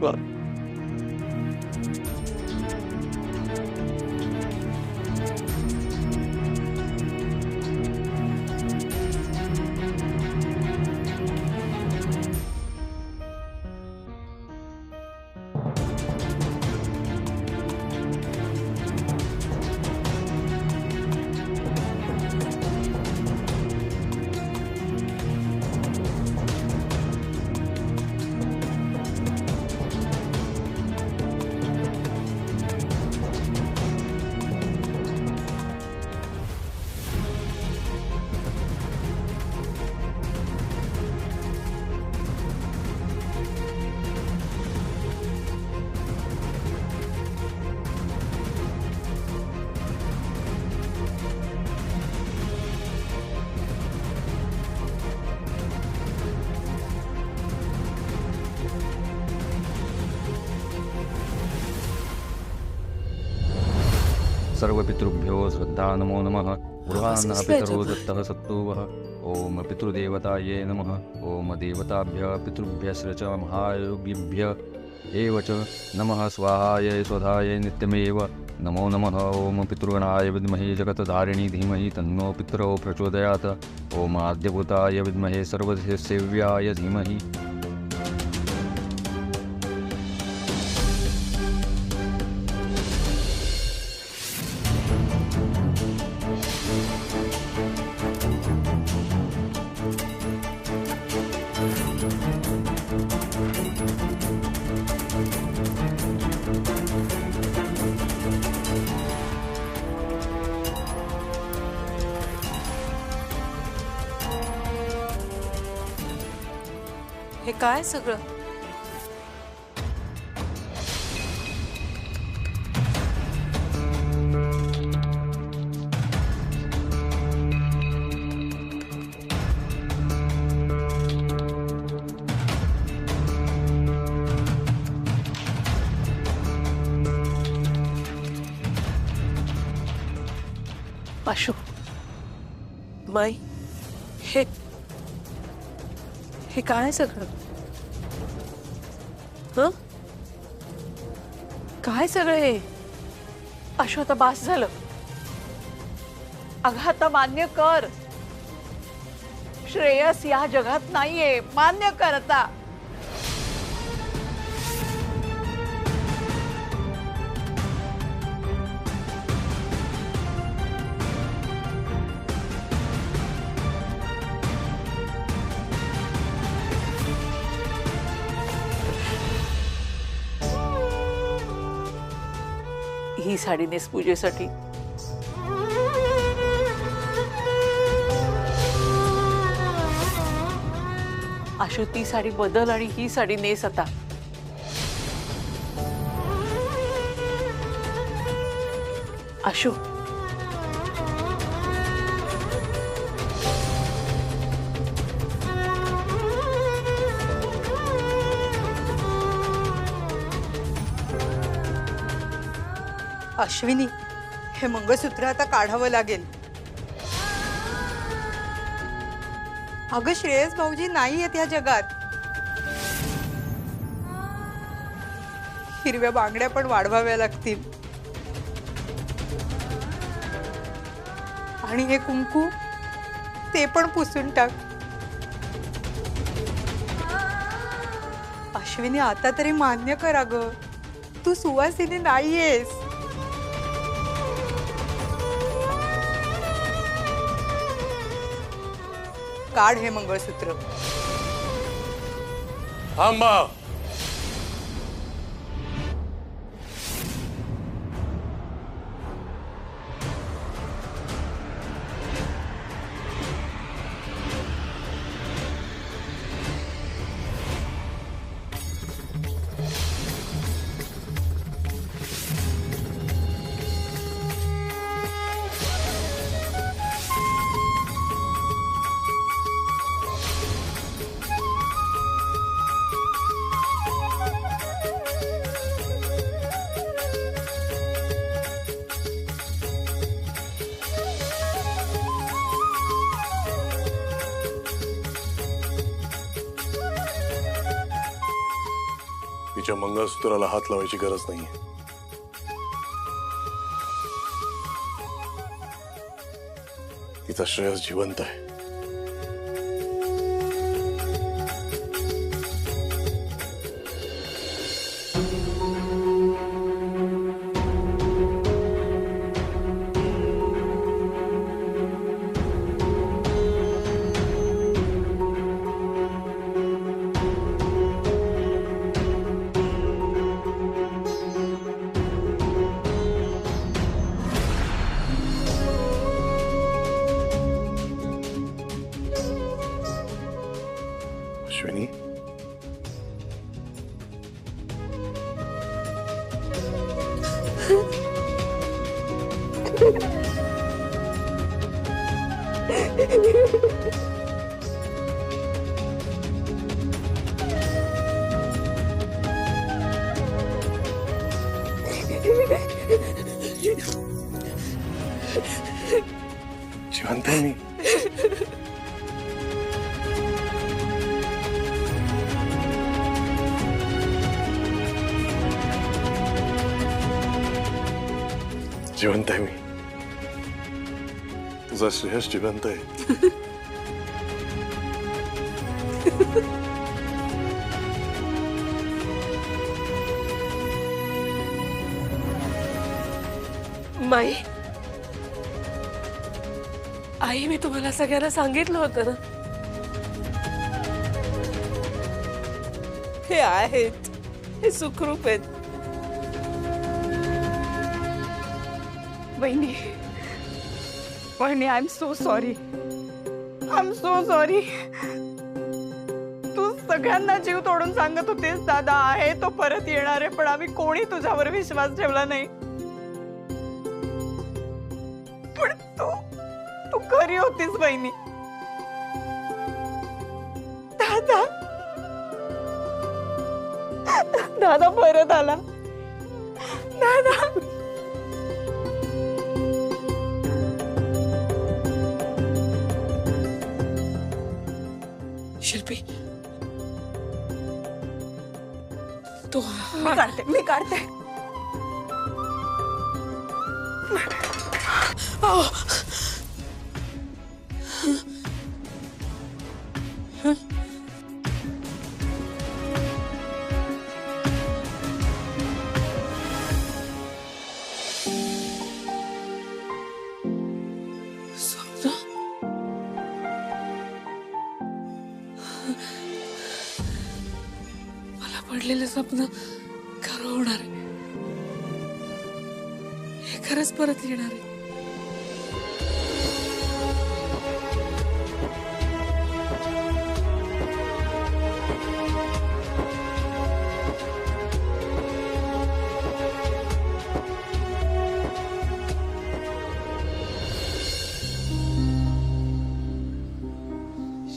आशीर्वाद. सर्व पितृभ्यो श्रद्धा नमो नमः. गृहान्न पितरो दत्तः सत्तुवः. ओम पितृदेवताये नमः. ओम देवताभ्य पितृभ्यश्च च महायोगिभ्य एव च नमः. स्वाहाय स्वधाय नित्यमेव नमो नमः. ओम पितृगणाय विद्महे जगतधारिणी धीमहि तन्नो पितरो प्रचोदयात्. ओम आद्यभूताय विद्महे सर्वसेव्याय धीमहि. हे काय सगळं? आशू, माई, हे काय सगळं? हं? काय सगळं हे? आशू, आता बास झालं. अगं आता मान्य कर, श्रेयस या जगात नाहीये. मान्य कर आता. ही साडी नेस पूजेसाठी. आशू, ती साडी बदल आणि ही साडी नेस आता. आशू, अश्विनी, हे मंगळसूत्र आता काढावं लागेल. अगं श्रेयस भाऊजी नाही आहेत या जगात. हिरव्या बांगड्या पण वाढवाव्या लागतील. आणि हे कुंकू ते पण पुसून टाक. अश्विनी, आता तरी मान्य कर अगं, तू सुवासिनी नाहीयेस. काढ हे मंगळसूत्र. थांबा. तिच्या मंगळसूत्राला हात लावायची गरज नाहीये. तिचा श्रेयस जिवंत आहे. अश्विनी, जिवंत आहे मी. जिवंत आहे मी. तुझा श्रेयस जिवंत आहे. माई, आई मी तुम्हाला सगळ्यांना सांगितलं होतं ना, हे आहेत, हे सुखरूप आहेत. वहिनी, वहिनी, I am so sorry. I am so sorry. तू सगळ्यांना जीव तोडून सांगत होतीस दादा आहे तो परत येणार आहे, पण आम्ही कोणी तुझ्यावर विश्वास ठेवला नाही. पण तू तू घरी होतीस वहिनी. दादा दादा परत आला. दादा शिल्पी, तो मी काढते. मला पडलेलं स्वप्न खरं होणार आहे. हे खरंच परत येणार आहे.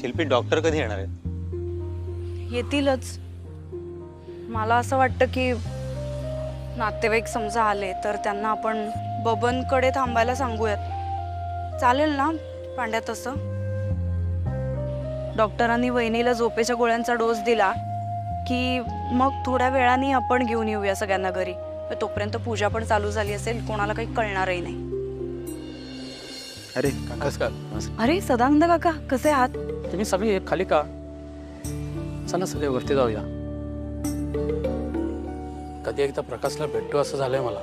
शिल्पी, डॉक्टर कधी येणार आहेत? येतीलच. मला असं वाटतं की नातेवाईक समजा आले तर त्यांना आपण बबनकडे थांबायला सांगूयात. चालेल ना पांड्या तसं? डॉक्टरांनी वहिनीला झोपेच्या गोळ्यांचा डोस दिला की मग थोड्या वेळाने आपण घेऊन येऊया सगळ्यांना घरी. तोपर्यंत पूजा पण चालू झाली असेल, कोणाला काही कळणारही नाही. अरे नमस्कार. अरे सदानंद काका, कसे आहात? तुम्ही सगळी खाली का? चला सगळे वरती जाऊया. कधी एकदा प्रकाशला भेटू असं झालंय मला.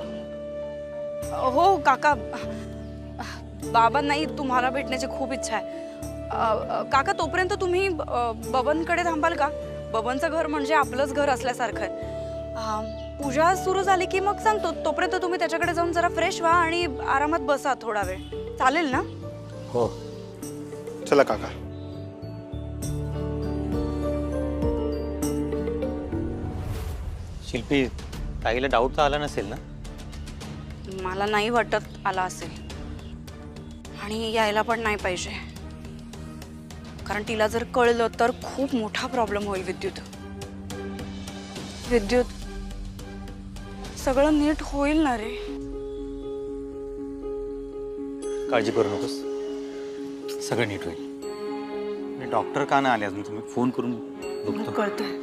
हो काका, बाबा नाही, तुम्हाला भेटण्याची खूप इच्छा आहे. काका तोपर्यंत तुम्ही बबनकडे थांबाल का? बबनचं घर म्हणजे आपलंच घर असल्यासारखं आहे. पूजा सुरू झाली की मग सांगतो, तोपर्यंत तुम्ही त्याच्याकडे जाऊन जरा फ्रेश व्हा आणि आरामात बसा थोडा वेळ. चालेल ना? हो. चला काका. शिल्पी, ताईला डाऊट तर आला नसेल ना? मला नाही वाटत आला असेल, आणि यायला पण नाही पाहिजे, कारण तिला जर कळलं तर खूप मोठा प्रॉब्लेम होईल. विद्युत सगळं नीट होईल ना रे? काळजी करू नकोस, सगळं नीट होईल. डॉक्टर का नाही आले अजून? तुम्ही फोन करून बघतो. कळतंय.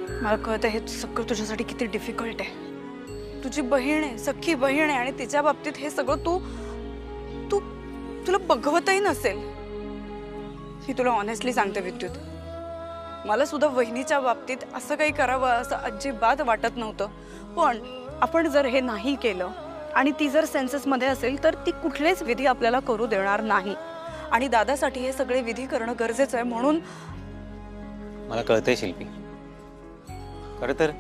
मला कळतं हे सगळं तुझ्यासाठी किती डिफिकल्ट आहे. तुझी बहीण आहे, सख्खी बहीण आहे, आणि तिच्या बाबतीत हे सगळं तू तू तुला बघवतही नसेल. ही तुला ऑनेस्टली सांगते विद्युत, मला सुद्धा वहिनीच्या बाबतीत असं काही करावं असं अजिबात वाटत नव्हतं. पण आपण जर हे नाही केलं आणि ती जर सेन्ससमध्ये असेल तर ती कुठलेच विधी आपल्याला करू देणार नाही. आणि दादासाठी हे सगळे विधी करणं गरजेचं आहे. म्हणून मला कळतंय शिल्पी, खरं तर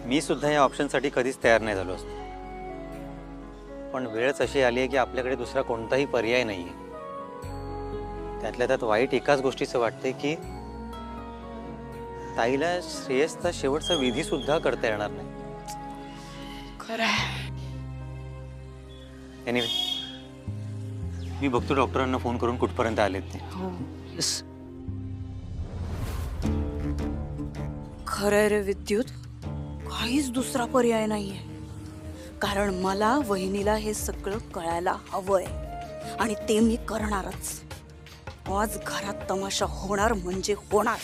मी सुद्धा या ऑप्शनसाठी कधीच तयार नाही झालो असतो. पण वेळच अशी आली आहे की आपल्याकडे दुसरा कोणताही पर्याय नाही आहे. त्यातल्या त्यात वाईट एकाच गोष्टीचं वाटतंय की ताईला श्रेयसचा शेवटचा विधी सुद्धा करता येणार नाही. खरं आहे. एनिवे, मी बघतो डॉक्टरांना फोन करून कुठपर्यंत आलेत ते. खरंय रे विद्युत, काहीच दुसरा पर्याय नाहीये. कारण मला वहिनीला हे सगळं कळायला हवंय आणि ते मी करणारच. आज घरात तमाशा होणार म्हणजे होणार.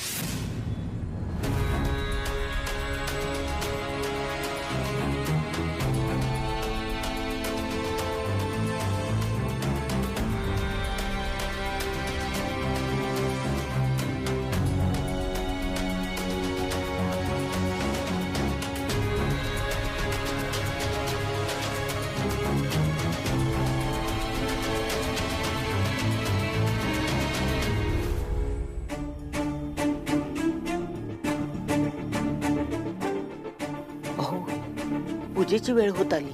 पूजेची वेळ होत आली,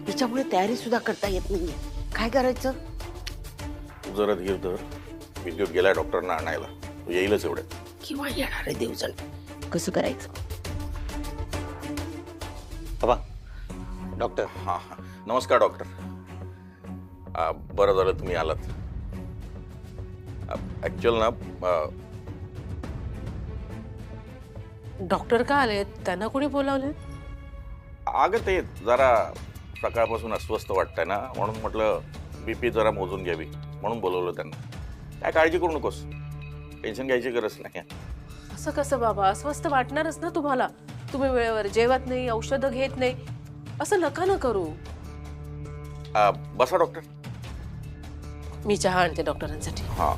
तिच्यामुळे तयारी सुद्धा करता येत नाहीये. काय करायचं? तू जरा धीर धर. विद्युत गेलाय डॉक्टरना आणायला, तू येईलच एवढ्यात. किंवा येणार आहे देवजण. कसं करायचं? बाबा, डॉक्टर. हां हां, नमस्कार डॉक्टर. बरं झालं तुम्ही आलात. ॲक्च्युअल ना डॉक्टर का आले? त्यांना कोणी बोलावले? अगं ते जरा सकाळपासून अस्वस्थ वाटतंय ना, म्हणून म्हटलं BP जरा मोजून घ्यावी म्हणून बोलवलं त्यांना. काय काळजी करू नकोस, टेन्शन घ्यायची गरज नाही. असं कसं बाबा? अस्वस्थ वाटणारच ना तुम्हाला. तुम्ही वेळेवर जेवत नाही, औषधं घेत नाही, असं नका ना करू. बसा डॉक्टर. मी चहा आणते डॉक्टरांसाठी. हां.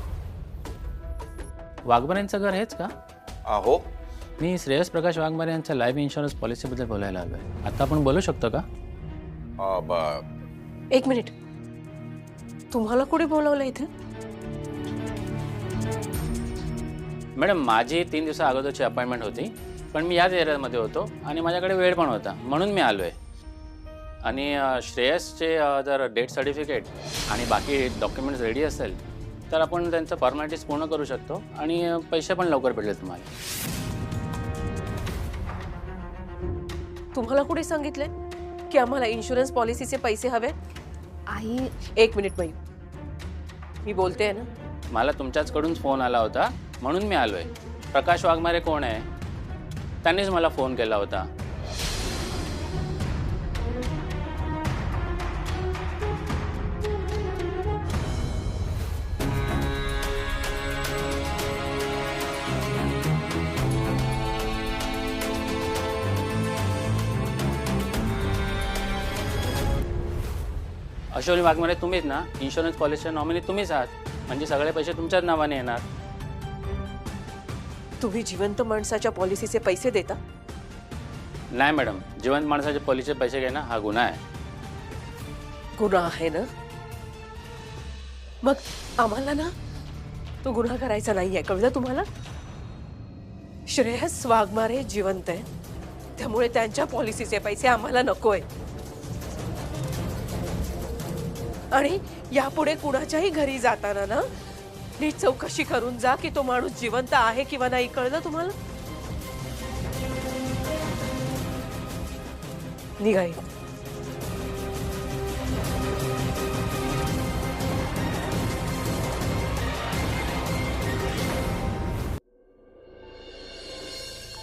वाघमारे यांचं घर हेच का? हो. मी श्रेयस प्रकाश वाघमारे यांच्या लाईफ इन्शुरन्स पॉलिसीबद्दल बोलायला आलोय. आता आपण बोलू शकतो का? एक मिनिट, तुम्हाला कोणी बोलवलं इथे? मॅडम, माझी 3 दिवसा अगोदरची अपॉइंटमेंट होती, पण मी याच एरियामध्ये होतो आणि माझ्याकडे वेळ पण होता म्हणून मी आलोय. आणि श्रेयसचे जर डेथ सर्टिफिकेट आणि बाकी डॉक्युमेंट्स रेडी असेल तर आपण त्यांचं फॉर्मॅलिटीज पूर्ण करू शकतो आणि पैसे पण लवकर भेटले तुम्हाला. तुम्हाला कोणी सांगितले की आम्हाला इन्शुरन्स पॉलिसीचे पैसे हवे? आई, एक मिनिट बाई, मी बोलते ना. मला तुमच्याचकडून फोन आला होता म्हणून मी आलोय. प्रकाश वाघमारे कोण आहे? त्यांनीच मला फोन केला होता. अश्विनी वाघमारे तुम्हीच ना? इन्शुरन्स पॉलिसीच्या नॉमिनी तुम्हीच आहात, म्हणजे सगळे पैसे तुमच्याच नावाने येणार. तुम्ही जिवंत माणसाच्या पॉलिसीचे पैसे देता? नाही मॅडम, जिवंत माणसाचे पॉलिसीचे पैसे घेणं हा गुन्हा आहे. गुन्हा आहे ना? मग आम्हाला ना तो गुन्हा करायचा नाहीये, कळलं तुम्हाला? श्रेयस वाघमारे जिवंत आहे, त्यामुळे त्यांच्या पॉलिसीचे पैसे आम्हाला नकोय. आणि यापुढे कुणाच्याही घरी जाताना ना नीट चौकशी करून जा की तो माणूस जिवंत आहे किंवा नाही, कळलं तुम्हाला? निघा.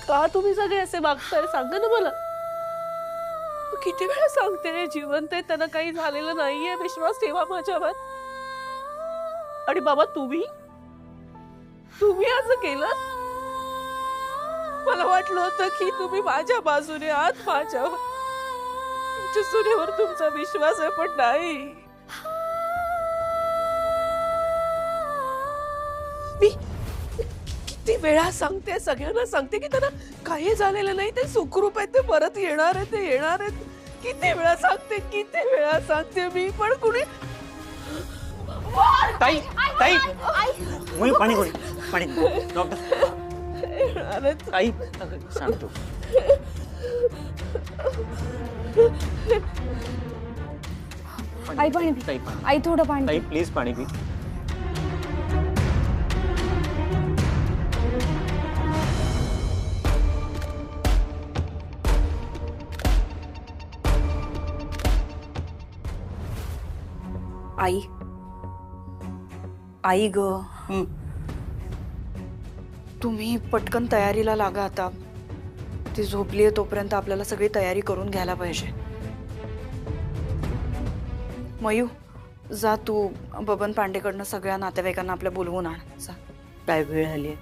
का तुम्ही सगळे असे वागताय? सांगा ना मला. किती वेळा सांगते जिवंत आहे, त्यांना काही झालेलं नाहीये, विश्वास ठेवा माझ्यावर. आणि बाबा तुम्ही असं केलं? मला मला वाटलं होतं की तुम्ही माझ्या बाजूने आहात, माझ्यावर तुमच्या सुनेवर तुमचा विश्वास आहे, पण नाही. मी किती वेळा सांगते, सगळ्यांना सांगते की त्यांना काही झालेलं नाही, ते सुखरूप आहेत, ते परत येणार आहेत, ते येणार आहेत. किती वेळा सांगते मी, पण कुणी ताई ताई मुली पाणी कोणी पाणी डॉक्टर येणार आहेत. ताई सांगतो. आई पाणी पी. ताई पाणी. आई थोडं पाणी ताई पी. प्लीज पाणी पी. आई आई ग, तुम्ही पटकन तयारीला लागा आता. ती झोपलीये तोपर्यंत आपल्याला सगळी तयारी करून घ्यायला पाहिजे. मयू, जा तू बबन पांडेकडनं सगळ्या नातेवाईकांना आपल्या बोलवून आण. जा. काय वेळ आली,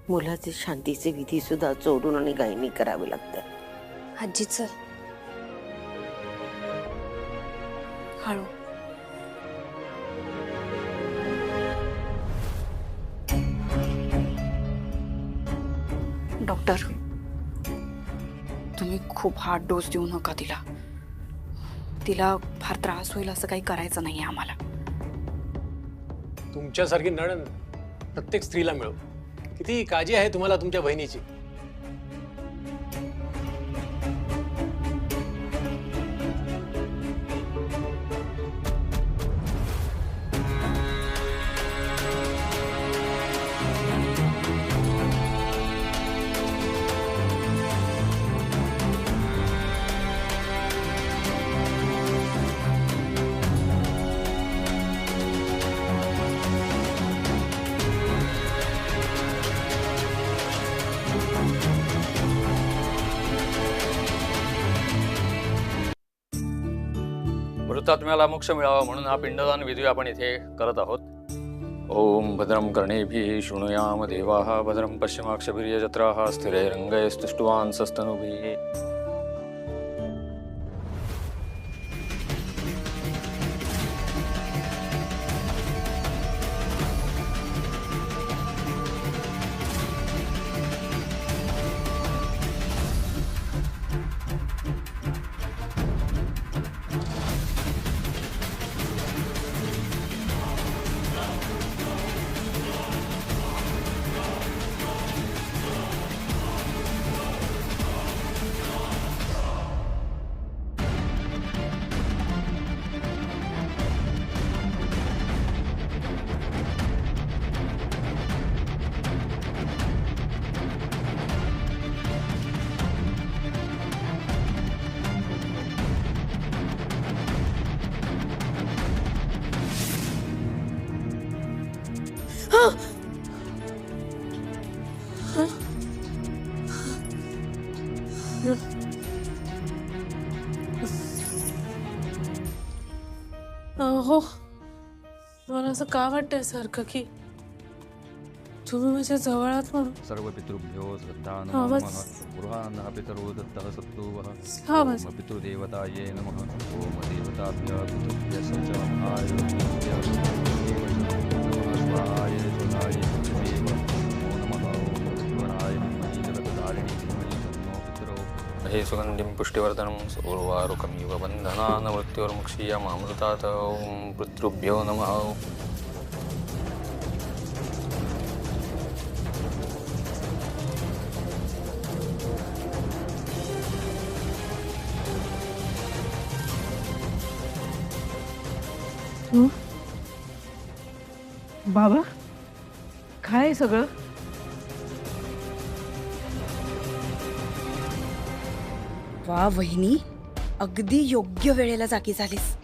मुलाचे शांतीचे विधी सुद्धा चोरून आणि गायनी करावे लागतात. आजी चल. हळू. डॉक्टर, तुम्ही खूप हार्ड डोस देऊ नका तिला. तिला फार त्रास होईल असं काही करायचं नाहीये आम्हाला. तुमच्यासारखी नणंद प्रत्येक स्त्रीला मिळो. किती काळजी आहे तुम्हाला तुमच्या बहिणीची. मृतात्म्याला मोक्ष मिळावा म्हणून हा पिंडदान विधी आपण इथे करत आहोत. ओम भद्रं कर्णेभिः शृणुयाम देवाः भद्रं पश्चिमाक्षभिर्यजत्राः स्थिरैरङ्गैस्तुष्टुवान् सस्तनुभिः. हो, मला असं का वाटतंय सारखं की तुम्ही माझ्या जवळ आहात म्हणून. सर्व पितृभ्यो श्रद्धा हा, नमः. बस. गृहान्नः पितरो दत्तः सत्तुवः. हा, बस. ओम पितृदेवताये नमः. ओम देवताभ्यः पितृभ्यः सचरमहाय देवभ्यो नमः. स्वाहाय स्वधाय देव. नमो नमः. ओम पितृवराय धीमहि जगत्तारिणी धीमहि तन्नो पितरो. हे सुगन्धिं पुष्टिवर्धनं उर्वारुकमिव बन्धनान् मृत्योर्मुक्षीयमामृतात्. ओम पितृभ्यो नमः. बाबा, काय सगळं? वा वहिनी, अगदी योग्य वेळेला जागी झालीस.